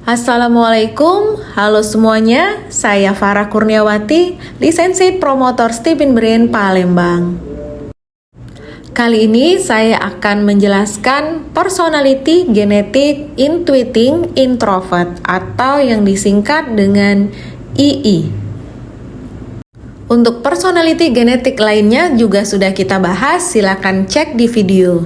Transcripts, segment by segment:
Assalamualaikum, halo semuanya, saya Farah Kurniawati, Lisensi Promotor Stephen Brain Palembang. Kali ini saya akan menjelaskan Personality Genetic Intuiting Introvert atau yang disingkat dengan II. Untuk personality genetik lainnya juga sudah kita bahas, silakan cek di video.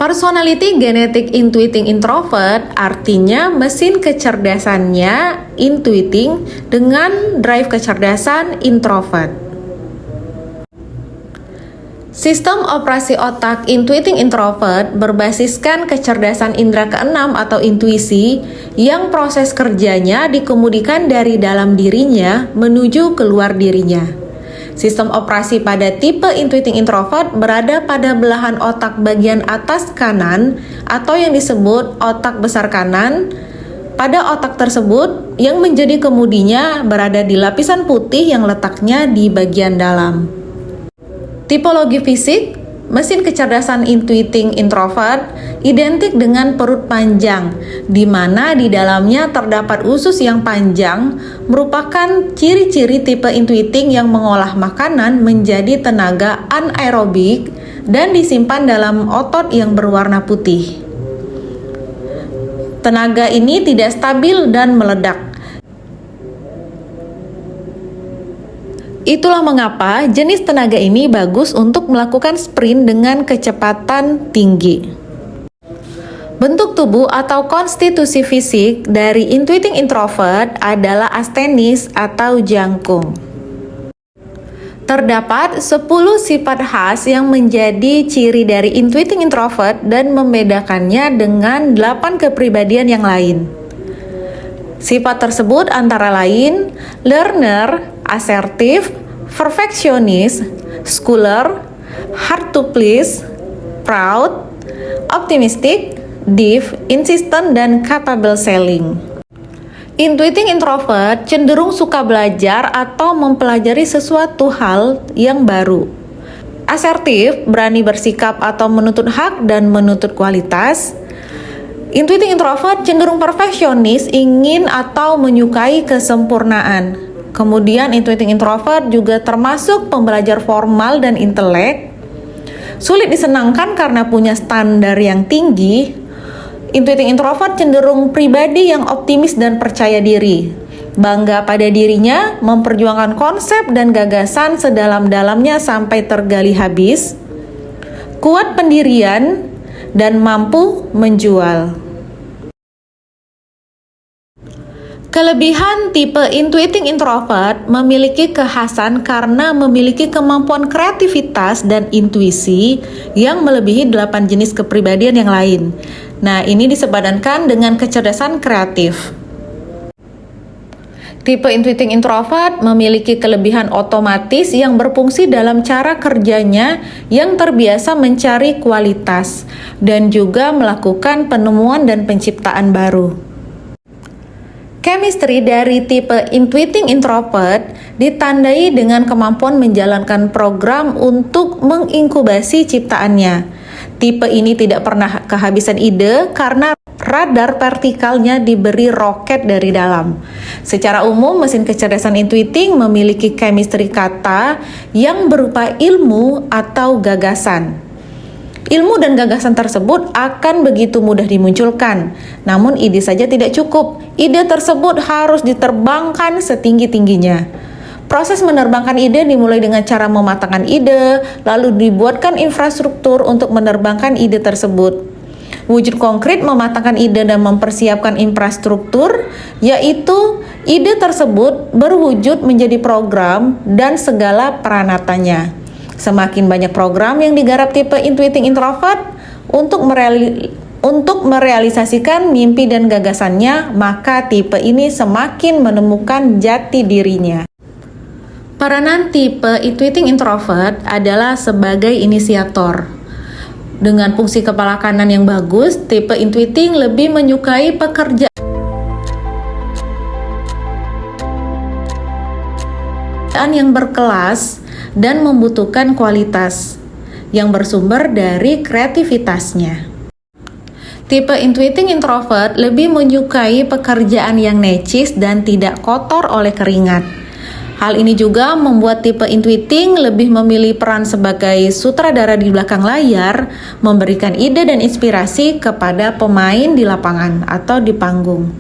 Personality Genetic Intuiting Introvert artinya mesin kecerdasannya intuiting dengan drive kecerdasan introvert. Sistem operasi otak intuiting introvert berbasiskan kecerdasan indera keenam atau intuisi yang proses kerjanya dikemudikan dari dalam dirinya menuju keluar dirinya. Sistem operasi pada tipe intuiting introvert berada pada belahan otak bagian atas kanan atau yang disebut otak besar kanan. Pada otak tersebut yang menjadi kemudinya berada di lapisan putih yang letaknya di bagian dalam. Tipologi fisik, mesin kecerdasan intuiting introvert identik dengan perut panjang, di mana di dalamnya terdapat usus yang panjang, merupakan ciri-ciri tipe intuiting yang mengolah makanan menjadi tenaga anaerobik dan disimpan dalam otot yang berwarna putih. Tenaga ini tidak stabil dan meledak. Itulah mengapa jenis tenaga ini bagus untuk melakukan sprint dengan kecepatan tinggi. Bentuk tubuh atau konstitusi fisik dari intuiting introvert adalah astenis atau jangkung. Terdapat 10 sifat khas yang menjadi ciri dari intuiting introvert dan membedakannya dengan 8 kepribadian yang lain. Sifat tersebut antara lain learner, asertif, perfeksionis, scholar, hard to please, proud, optimistic, deep, insistent, dan capable selling. Intuiting introvert cenderung suka belajar atau mempelajari sesuatu hal yang baru. Asertif, berani bersikap atau menuntut hak dan menuntut kualitas. Intuiting introvert cenderung perfeksionis, ingin atau menyukai kesempurnaan. Kemudian intuiting introvert juga termasuk pembelajar formal dan intelek. Sulit disenangkan karena punya standar yang tinggi. Intuiting introvert cenderung pribadi yang optimis dan percaya diri. Bangga pada dirinya, memperjuangkan konsep dan gagasan sedalam-dalamnya sampai tergali habis. Kuat pendirian dan mampu menjual. Kelebihan tipe intuiting introvert memiliki kekhasan karena memiliki kemampuan kreativitas dan intuisi yang melebihi 8 jenis kepribadian yang lain. Nah, ini disepadankan dengan kecerdasan kreatif. Tipe intuiting introvert memiliki kelebihan otomatis yang berfungsi dalam cara kerjanya yang terbiasa mencari kualitas dan juga melakukan penemuan dan penciptaan baru. Chemistry dari tipe intuiting introvert ditandai dengan kemampuan menjalankan program untuk menginkubasi ciptaannya. Tipe ini tidak pernah kehabisan ide karena radar vertikalnya diberi roket dari dalam. Secara umum, mesin kecerdasan intuiting memiliki chemistry kata yang berupa ilmu atau gagasan. Ilmu dan gagasan tersebut akan begitu mudah dimunculkan. Namun ide saja tidak cukup. Ide tersebut harus diterbangkan setinggi-tingginya. Proses menerbangkan ide dimulai dengan cara mematangkan ide, lalu dibuatkan infrastruktur untuk menerbangkan ide tersebut. Wujud konkret mematangkan ide dan mempersiapkan infrastruktur, yaitu ide tersebut berwujud menjadi program dan segala peranatanya. Semakin banyak program yang digarap tipe intuiting introvert untuk merealisasikan mimpi dan gagasannya, maka tipe ini semakin menemukan jati dirinya. Peranan tipe intuiting introvert adalah sebagai inisiator. Dengan fungsi kepala kanan yang bagus, tipe intuiting lebih menyukai pekerjaan yang berkelas dan membutuhkan kualitas yang bersumber dari kreativitasnya. Tipe intuiting introvert lebih menyukai pekerjaan yang necis dan tidak kotor oleh keringat. Hal ini juga membuat tipe intuiting lebih memilih peran sebagai sutradara di belakang layar, memberikan ide dan inspirasi kepada pemain di lapangan atau di panggung.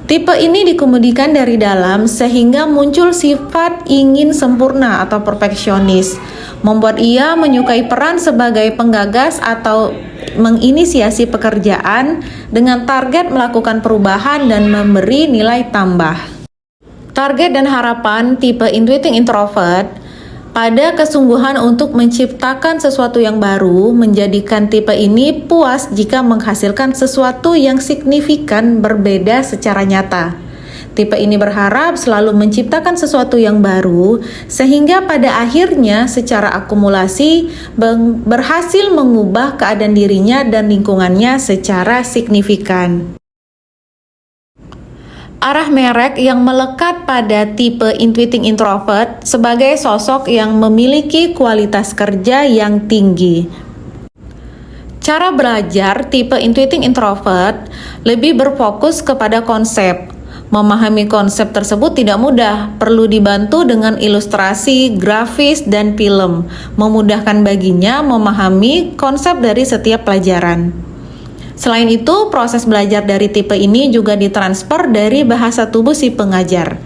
Tipe ini dikemudikan dari dalam sehingga muncul sifat ingin sempurna atau perfeksionis, membuat ia menyukai peran sebagai penggagas atau menginisiasi pekerjaan dengan target melakukan perubahan dan memberi nilai tambah. Target dan harapan tipe intuiting introvert pada kesungguhan untuk menciptakan sesuatu yang baru menjadikan tipe ini puas jika menghasilkan sesuatu yang signifikan berbeda secara nyata. Tipe ini berharap selalu menciptakan sesuatu yang baru sehingga pada akhirnya secara akumulasi berhasil mengubah keadaan dirinya dan lingkungannya secara signifikan. Arah merek yang melekat pada tipe intuiting introvert sebagai sosok yang memiliki kualitas kerja yang tinggi. Cara belajar tipe intuiting introvert lebih berfokus kepada konsep. Memahami konsep tersebut tidak mudah, perlu dibantu dengan ilustrasi, grafis, dan film. Memudahkan baginya memahami konsep dari setiap pelajaran. Selain itu, proses belajar dari tipe ini juga ditransfer dari bahasa tubuh si pengajar.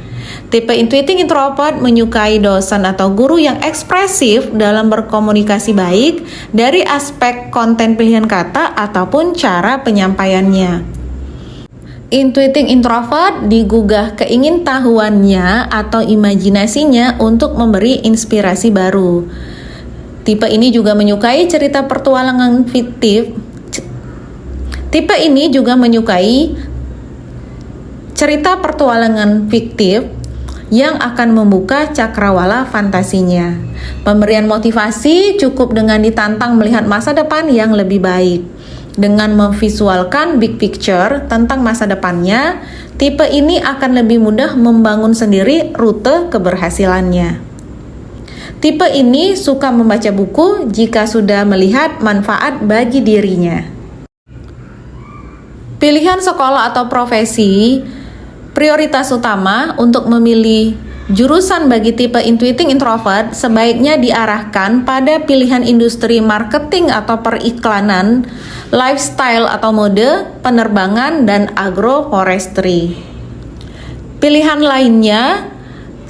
Tipe intuiting introvert menyukai dosen atau guru yang ekspresif dalam berkomunikasi baik dari aspek konten pilihan kata ataupun cara penyampaiannya. Intuiting introvert digugah keingintahuannya atau imajinasinya untuk memberi inspirasi baru. Tipe ini juga menyukai cerita petualangan fiktif. Tipe ini juga menyukai cerita petualangan fiktif yang akan membuka cakrawala fantasinya. Pemberian motivasi cukup dengan ditantang melihat masa depan yang lebih baik. Dengan memvisualkan big picture tentang masa depannya, tipe ini akan lebih mudah membangun sendiri rute keberhasilannya. Tipe ini suka membaca buku jika sudah melihat manfaat bagi dirinya. Pilihan sekolah atau profesi, prioritas utama untuk memilih jurusan bagi tipe intuiting introvert sebaiknya diarahkan pada pilihan industri marketing atau periklanan, lifestyle atau mode, penerbangan, dan agroforestry. Pilihan lainnya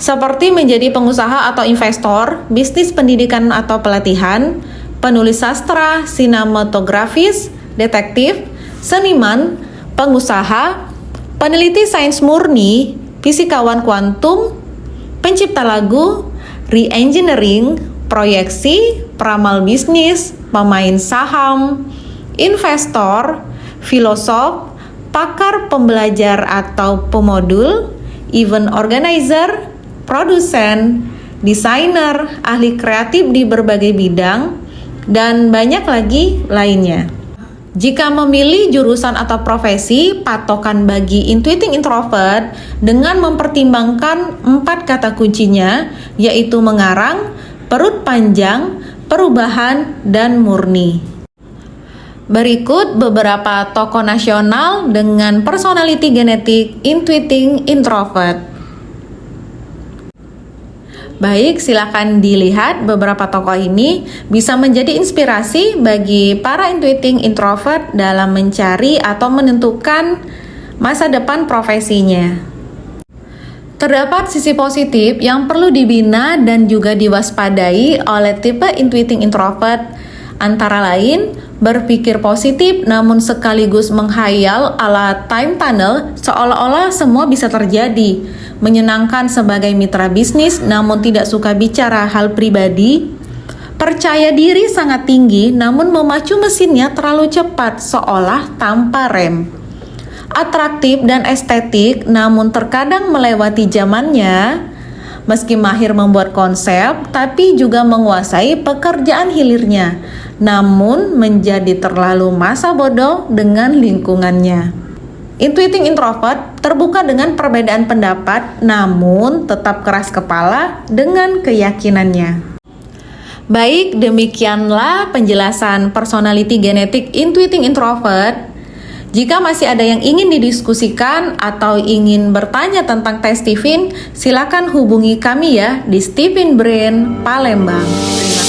seperti menjadi pengusaha atau investor, bisnis pendidikan atau pelatihan, penulis sastra, sinematografis, detektif, seniman, pengusaha, peneliti sains murni, fisikawan kuantum, pencipta lagu, re-engineering, proyeksi, peramal bisnis, pemain saham, investor, filosof, pakar pembelajar atau pemodul, event organizer, produsen, desainer, ahli kreatif di berbagai bidang, dan banyak lagi lainnya. Jika memilih jurusan atau profesi, patokan bagi intuiting introvert dengan mempertimbangkan 4 kata kuncinya, yaitu mengarang, perut panjang, perubahan, dan murni. Berikut beberapa tokoh nasional dengan personality genetik intuiting introvert. Baik, silakan dilihat beberapa tokoh ini bisa menjadi inspirasi bagi para intuiting introvert dalam mencari atau menentukan masa depan profesinya. Terdapat sisi positif yang perlu dibina dan juga diwaspadai oleh tipe intuiting introvert, antara lain berpikir positif namun sekaligus menghayal ala time tunnel seolah-olah semua bisa terjadi, menyenangkan sebagai mitra bisnis namun tidak suka bicara hal pribadi, percaya diri sangat tinggi namun memacu mesinnya terlalu cepat seolah tanpa rem, atraktif dan estetik namun terkadang melewati zamannya, Meski mahir membuat konsep, tapi juga menguasai pekerjaan hilirnya, namun menjadi terlalu masa bodoh dengan lingkungannya. Intuiting introvert terbuka dengan perbedaan pendapat, namun tetap keras kepala dengan keyakinannya. Baik, demikianlah penjelasan personality genetik intuiting introvert. Jika masih ada yang ingin didiskusikan atau ingin bertanya tentang tes Stephen, silakan hubungi kami ya di Stephen Brain Palembang. Terima kasih.